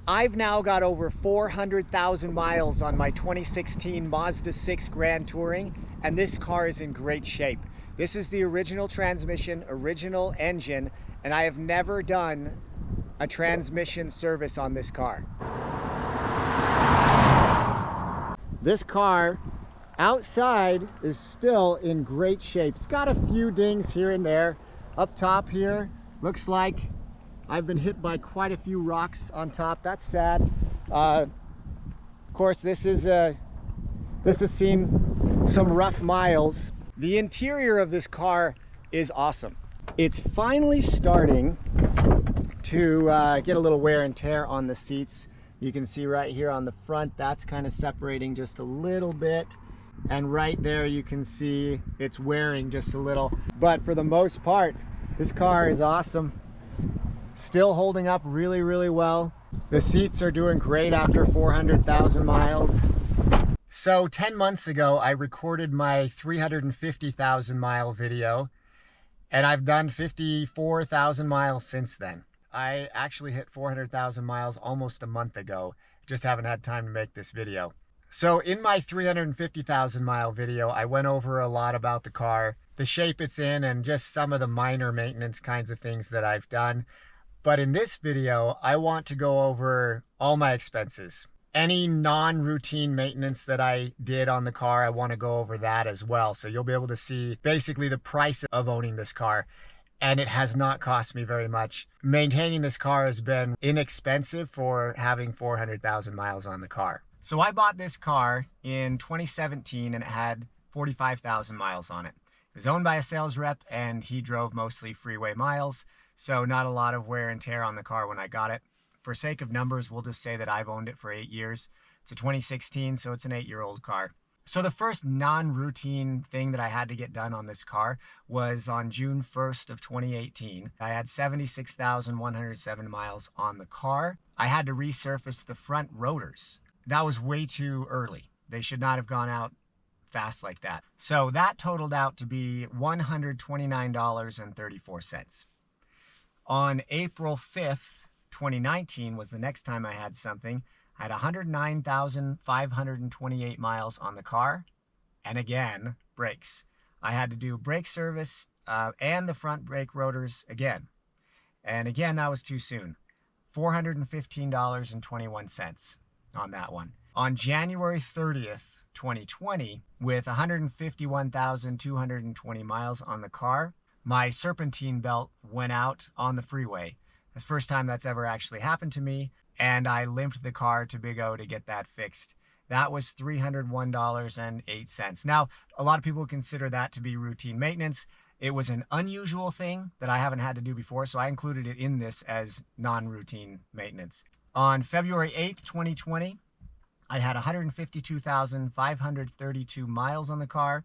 I've now got over 400,000 miles on my 2016 Mazda 6 Grand Touring, and this car is in great shape. This is the original transmission, original engine, and I have never done a transmission service on this car. This car outside is still in great shape. It's got a few dings here and there. Up top here, looks like I've been hit by quite a few rocks on top. That's sad. Of course, this has seen some rough miles. The interior of this car is awesome. It's finally starting to get a little wear and tear on the seats. You can see right here on the front, that's kind of separating just a little bit. And right there you can see it's wearing just a little. But for the most part, this car is awesome. Still holding up really, really well. The seats are doing great after 400,000 miles. So 10 months ago, I recorded my 350,000 mile video, and I've done 54,000 miles since then. I actually hit 400,000 miles almost a month ago. Just haven't had time to make this video. So in my 350,000 mile video, I went over a lot about the car, the shape it's in, and just some of the minor maintenance kinds of things that I've done. But in this video, I want to go over all my expenses. Any non-routine maintenance that I did on the car, I want to go over that as well. So you'll be able to see basically the price of owning this car. And it has not cost me very much. Maintaining this car has been inexpensive for having 400,000 miles on the car. So I bought this car in 2017 and it had 45,000 miles on it. It was owned by a sales rep and he drove mostly freeway miles. So not a lot of wear and tear on the car when I got it. For sake of numbers, we'll just say that I've owned it for 8 years. It's a 2016, so it's an 8-year-old car. So the first non-routine thing that I had to get done on this car was on June 1st of 2018. I had 76,107 miles on the car. I had to resurface the front rotors. That was way too early. They should not have gone out fast like that. So that totaled out to be $129.34. On April 5th, 2019 was the next time I had something. I had 109,528 miles on the car. And again, brakes. I had to do brake service and the front brake rotors again. And again, that was too soon. $415.21 on that one. On January 30th, 2020, with 151,220 miles on the car, my Serpentine belt went out on the freeway. It's the first time that's ever actually happened to me, and I limped the car to Big O to get that fixed. That was $301.08. Now, a lot of people consider that to be routine maintenance. It was an unusual thing that I haven't had to do before, so I included it in this as non-routine maintenance. On February 8th, 2020, I had 152,532 miles on the car.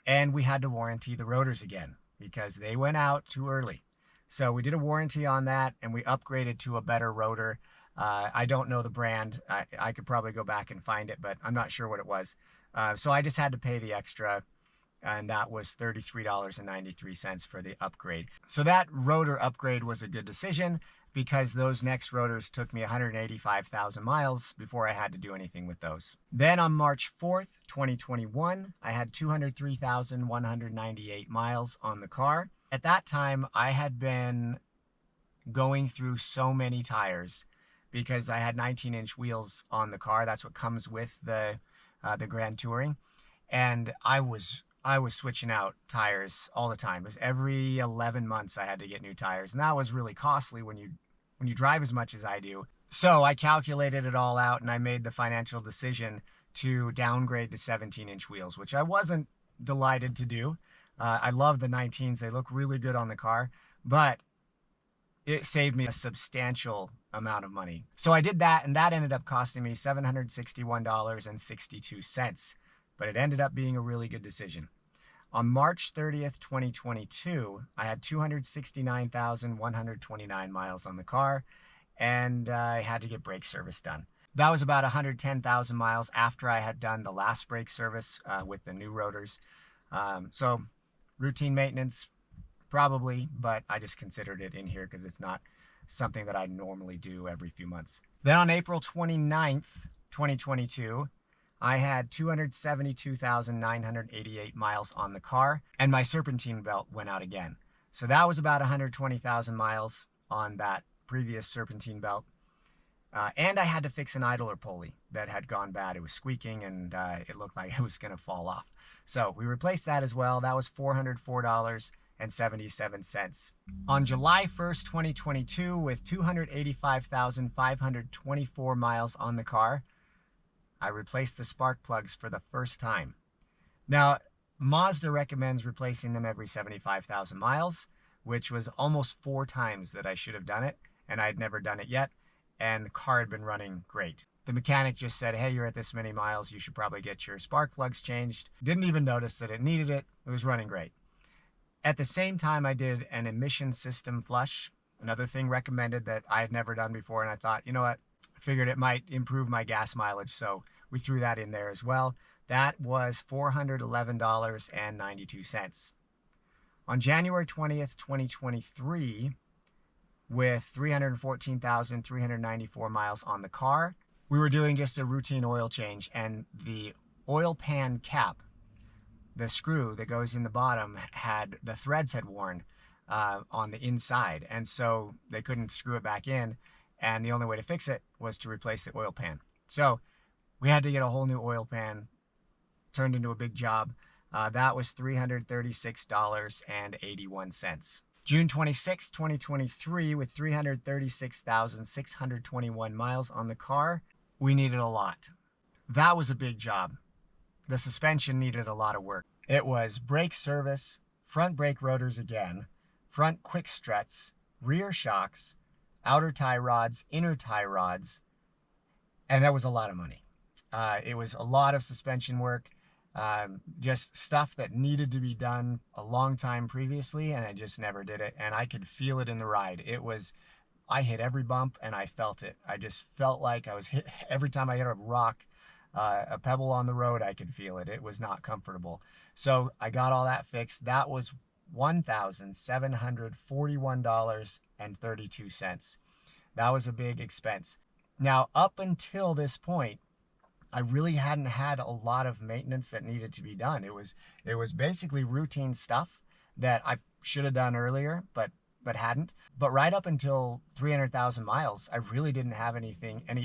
And we had to warranty the rotors again because they went out too early. So we did a warranty on that and we upgraded to a better rotor. I don't know the brand. I could probably go back and find it, but I'm not sure what it was. So I just had to pay the extra, and that was $33.93 for the upgrade. So that rotor upgrade was a good decision because those next rotors took me 185,000 miles before I had to do anything with those. Then on March 4th, 2021, I had 203,198 miles on the car. At that time, I had been going through so many tires because I had 19-inch wheels on the car. That's what comes with the Grand Touring. And I was switching out tires all the time. It was every 11 months I had to get new tires. And that was really costly when you drive as much as I do. So I calculated it all out and I made the financial decision to downgrade to 17-inch wheels, which I wasn't delighted to do. I love the 19s. They look really good on the car, but it saved me a substantial amount of money. So I did that, and that ended up costing me $761.62, but it ended up being a really good decision. On March 30th, 2022, I had 269,129 miles on the car, and I had to get brake service done. That was about 110,000 miles after I had done the last brake service with the new rotors. So routine maintenance, probably, but I just considered it in here because it's not something that I normally do every few months. Then on April 29th, 2022, I had 272,988 miles on the car, and my Serpentine belt went out again. So that was about 120,000 miles on that previous Serpentine belt. And I had to fix an idler pulley that had gone bad. It was squeaking and it looked like it was going to fall off. So we replaced that as well. That was $404.77. On July 1st, 2022, with 285,524 miles on the car, I replaced the spark plugs for the first time. Now, Mazda recommends replacing them every 75,000 miles, which was almost 4 times that I should have done it, and I'd never done it yet, and the car had been running great. The mechanic just said, hey, you're at this many miles, you should probably get your spark plugs changed. Didn't even notice that it needed it. It was running great. At the same time, I did an emission system flush, another thing recommended that I had never done before, and I thought, you know what, I figured it might improve my gas mileage, so we threw that in there as well. That was $411.92. On January 20th, 2023, with 314,394 miles on the car, we were doing just a routine oil change, and the oil pan cap, the screw that goes in the bottom, the threads had worn on the inside, and so they couldn't screw it back in, and the only way to fix it was to replace the oil pan. So we had to get a whole new oil pan, turned into a big job. That was $336.81. June 26, 2023, with 336,621 miles on the car, we needed a lot. That was a big job. The suspension needed a lot of work. It was brake service, front brake rotors again, front quick struts, rear shocks, outer tie rods, inner tie rods, and that was a lot of money. It was a lot of suspension work, just stuff that needed to be done a long time previously, and I just never did it, and I could feel it in the ride. I hit every bump and I felt it. I just felt like I was hit every time I hit a rock, a pebble on the road. I could feel it. It was not comfortable. So I got all that fixed. That was $1,741.32. That was a big expense. Now, up until this point, I really hadn't had a lot of maintenance that needed to be done. It was basically routine stuff that I should have done earlier, but hadn't. But right up until 300,000 miles, I really didn't have any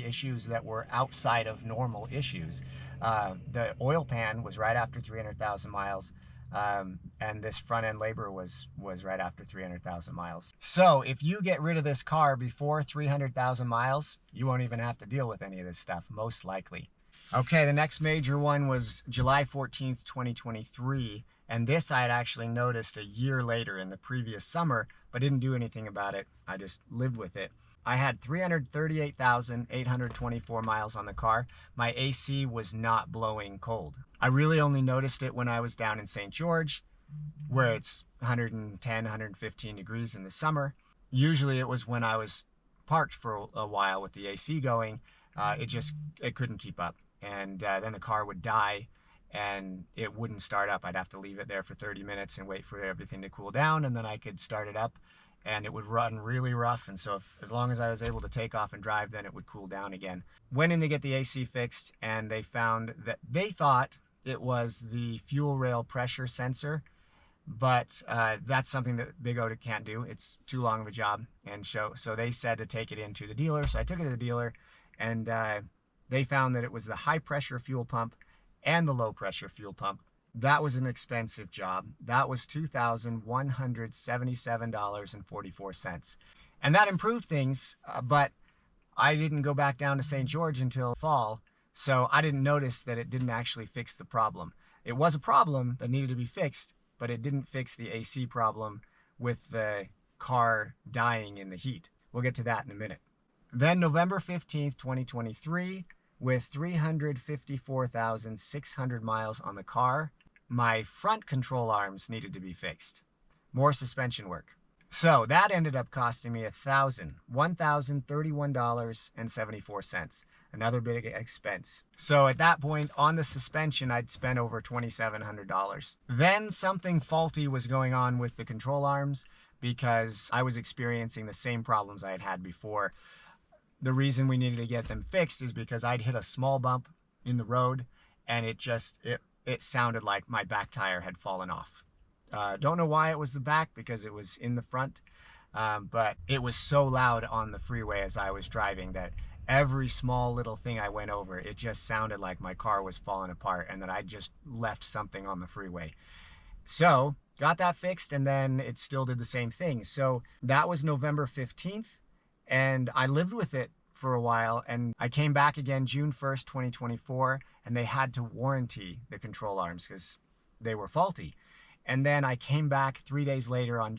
issues that were outside of normal issues. The oil pan was right after 300,000 miles, and this front end labor was right after 300,000 miles. So if you get rid of this car before 300,000 miles, you won't even have to deal with any of this stuff, most likely. Okay, the next major one was July 14th, 2023. And this I had actually noticed a year later in the previous summer, but didn't do anything about it. I just lived with it. I had 338,824 miles on the car. My AC was not blowing cold. I really only noticed it when I was down in St. George, where it's 110, 115 degrees in the summer. Usually it was when I was parked for a while with the AC going. It couldn't keep up. And then the car would die and it wouldn't start up. I'd have to leave it there for 30 minutes and wait for everything to cool down, and then I could start it up, and it would run really rough. And so as long as I was able to take off and drive, then it would cool down again. Went in to get the AC fixed, and they found that they thought it was the fuel rail pressure sensor, but that's something that Big O can't do. It's too long of a job. And so they said to take it into the dealer. So I took it to the dealer, and they found that it was the high pressure fuel pump and the low pressure fuel pump. That was an expensive job. That was $2,177.44. And that improved things, but I didn't go back down to St. George until fall, so I didn't notice that it didn't actually fix the problem. It was a problem that needed to be fixed, but it didn't fix the AC problem with the car dying in the heat. We'll get to that in a minute. Then November 15th, 2023, with 354,600 miles on the car, my front control arms needed to be fixed. More suspension work. So that ended up costing me $1,031.74. Another big expense. So at that point on the suspension, I'd spent over $2,700. Then something faulty was going on with the control arms. because I was experiencing the same problems I had had before. The reason we needed to get them fixed is because I'd hit a small bump in the road, and it sounded like my back tire had fallen off. Don't know why it was the back, because it was in the front, but it was so loud on the freeway as I was driving that every small little thing I went over, it just sounded like my car was falling apart and that I just left something on the freeway. So got that fixed, and then it still did the same thing. So that was November 15th, and I lived with it for a while, and I came back again June 1st, 2024, and they had to warranty the control arms because they were faulty. And then I came back 3 days later on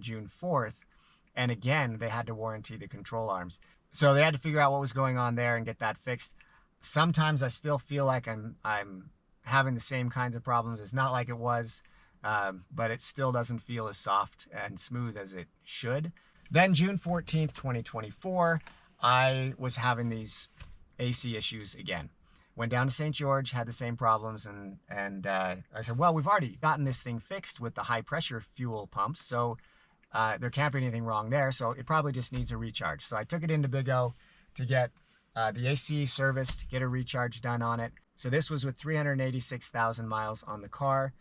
June 4th, and again, they had to warranty the control arms. So they had to figure out what was going on there and get that fixed. Sometimes I still feel like I'm having the same kinds of problems. It's not like it was, but it still doesn't feel as soft and smooth as it should. Then June 14th, 2024, I was having these AC issues again. Went down to St. George, had the same problems, and I said, well, we've already gotten this thing fixed with the high pressure fuel pumps, so there can't be anything wrong there, so it probably just needs a recharge. So I took it into Big O to get the AC serviced, get a recharge done on it. So this was with 386,000 miles on the car.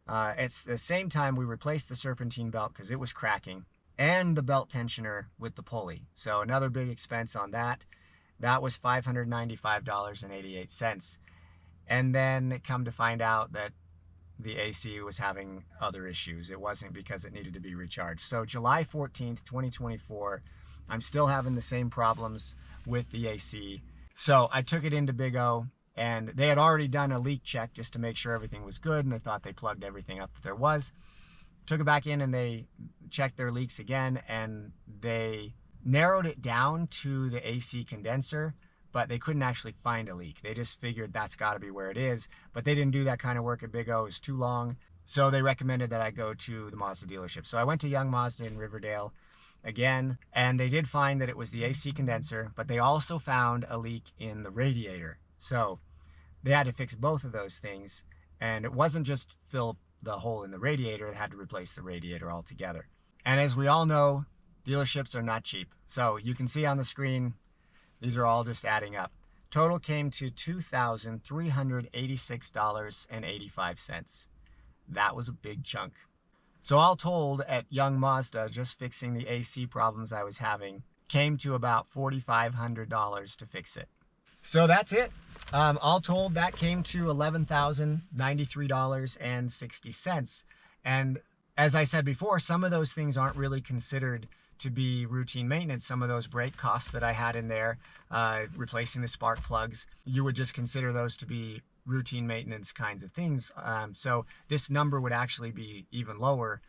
It's the same time we replaced the Serpentine belt because it was cracking, and the belt tensioner with the pulley. So another big expense on that. That was $595.88. And then come to find out that the AC was having other issues. It wasn't because it needed to be recharged. So July 14th, 2024, I'm still having the same problems with the AC. So I took it into Big O, and they had already done a leak check just to make sure everything was good, and they thought they plugged everything up that there was. Took it back in, and they checked their leaks again, and they narrowed it down to the AC condenser, but they couldn't actually find a leak. They just figured that's got to be where it is, but they didn't do that kind of work at Big O. It was too long, so they recommended that I go to the Mazda dealership. So I went to Young Mazda in Riverdale again, and they did find that it was the AC condenser, but they also found a leak in the radiator. So they had to fix both of those things, and it wasn't just fill the hole in the radiator, they had to replace the radiator altogether. And as we all know, dealerships are not cheap. So you can see on the screen, these are all just adding up. Total came to $2,386.85. That was a big chunk. So all told, at Young Mazda, just fixing the AC problems I was having came to about $4,500 to fix it. So that's it. All told, that came to $11,093.60. And as I said before, some of those things aren't really considered to be routine maintenance. Some of those brake costs that I had in there, replacing the spark plugs, you would just consider those to be routine maintenance kinds of things. So this number would actually be even lower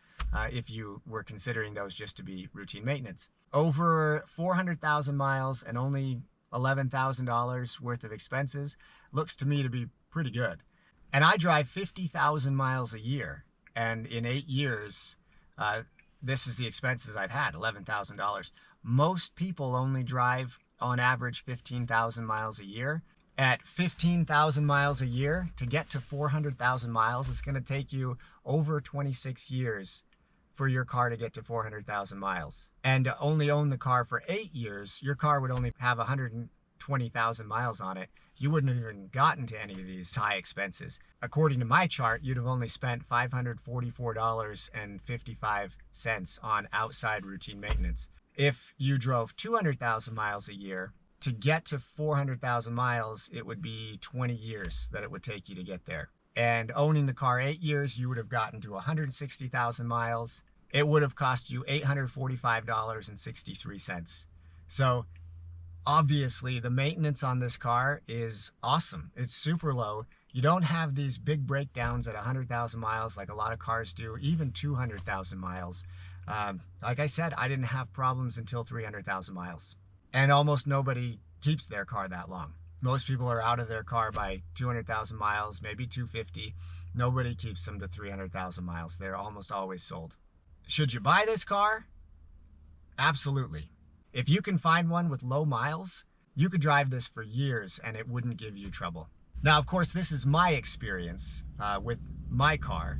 if you were considering those just to be routine maintenance. Over 400,000 miles and only $11,000 worth of expenses looks to me to be pretty good. And I drive 50,000 miles a year, and in 8 years, this is the expenses I've had, $11,000. Most people only drive on average 15,000 miles a year. At 15,000 miles a year, to get to 400,000 miles, it's going to take you over 26 years for your car to get to 400,000 miles. And to only own the car for 8 years, your car would only have 120,000 miles on it. You wouldn't have even gotten to any of these high expenses. According to my chart, you'd have only spent $544.55 on outside routine maintenance. If you drove 200,000 miles a year, to get to 400,000 miles, it would be 20 years that it would take you to get there. And owning the car 8 years, you would have gotten to 160,000 miles. It would have cost you $845.63. So obviously the maintenance on this car is awesome. It's super low. You don't have these big breakdowns at 100,000 miles like a lot of cars do, even 200,000 miles. Like I said, I didn't have problems until 300,000 miles. And almost nobody keeps their car that long. Most people are out of their car by 200,000 miles, maybe 250. Nobody keeps them to 300,000 miles. They're almost always sold. Should you buy this car? Absolutely. If you can find one with low miles, you could drive this for years and it wouldn't give you trouble. Now, of course, this is my experience with my car.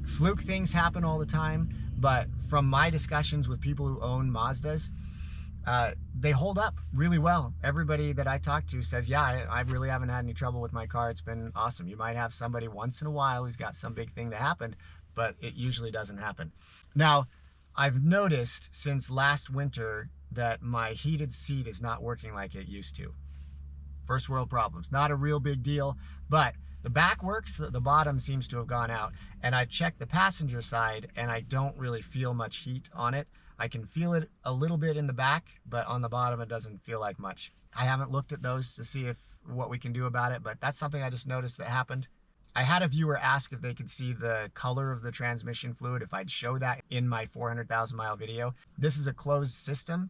Fluke things happen all the time, but from my discussions with people who own Mazdas, they hold up really well. Everybody that I talk to says, yeah, I really haven't had any trouble with my car. It's been awesome. You might have somebody once in a while who's got some big thing that happened, but it usually doesn't happen. Now, I've noticed since last winter that my heated seat is not working like it used to. First world problems. Not a real big deal, but the back works, the bottom seems to have gone out. And I've checked the passenger side and I don't really feel much heat on it. I can feel it a little bit in the back, but on the bottom it doesn't feel like much. I haven't looked at those to see what we can do about it, but that's something I just noticed that happened. I had a viewer ask if they could see the color of the transmission fluid, if I'd show that in my 400,000 mile video. This is a closed system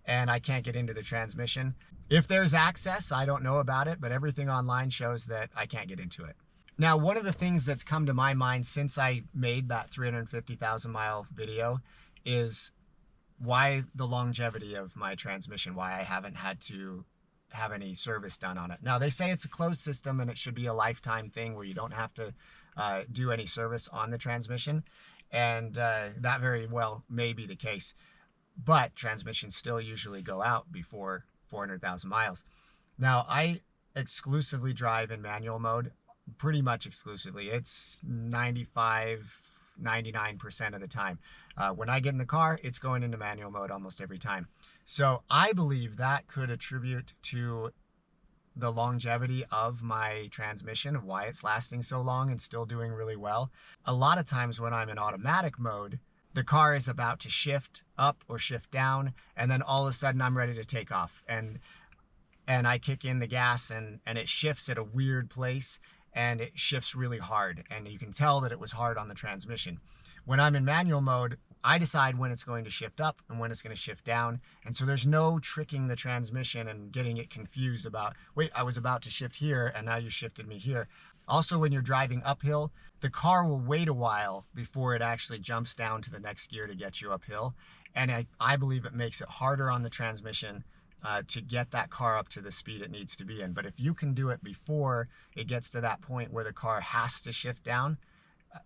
and I can't get into the transmission. If there's access, I don't know about it, but everything online shows that I can't get into it. Now, one of the things that's come to my mind since I made that 350,000 mile video is why the longevity of my transmission, why I haven't had to have any service done on it. Now, they say it's a closed system and it should be a lifetime thing where you don't have to do any service on the transmission. And that very well may be the case. But transmissions still usually go out before 400,000 miles. Now, I exclusively drive in manual mode, pretty much exclusively. It's 99% of the time. When I get in the car, it's going into manual mode almost every time. So I believe that could attribute to the longevity of my transmission, of why it's lasting so long and still doing really well. A lot of times when I'm in automatic mode, the car is about to shift up or shift down, and then all of a sudden I'm ready to take off. And I kick in the gas and it shifts at a weird place, and it shifts really hard. And you can tell that it was hard on the transmission. When I'm in manual mode, I decide when it's going to shift up and when it's going to shift down. And so there's no tricking the transmission and getting it confused about, wait, I was about to shift here and now you shifted me here. Also, when you're driving uphill, the car will wait a while before it actually jumps down to the next gear to get you uphill. And I believe it makes it harder on the transmission to get that car up to the speed it needs to be in. But if you can do it before it gets to that point where the car has to shift down,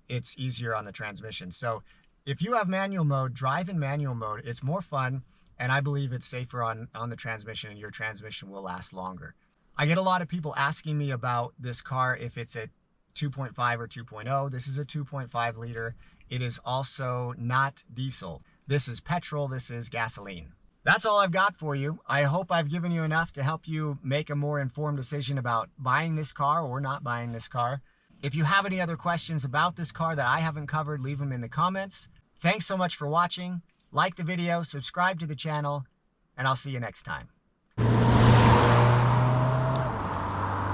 it's easier on the transmission. So if you have manual mode, drive in manual mode. It's more fun, and I believe it's safer on the transmission, and your transmission will last longer. I get a lot of people asking me about this car, if it's a 2.5 or 2.0. This is a 2.5 liter. It is also not diesel. This is petrol. This is gasoline. That's all I've got for you. I hope I've given you enough to help you make a more informed decision about buying this car or not buying this car. If you have any other questions about this car that I haven't covered, leave them in the comments. Thanks so much for watching. Like the video, subscribe to the channel, and I'll see you next time.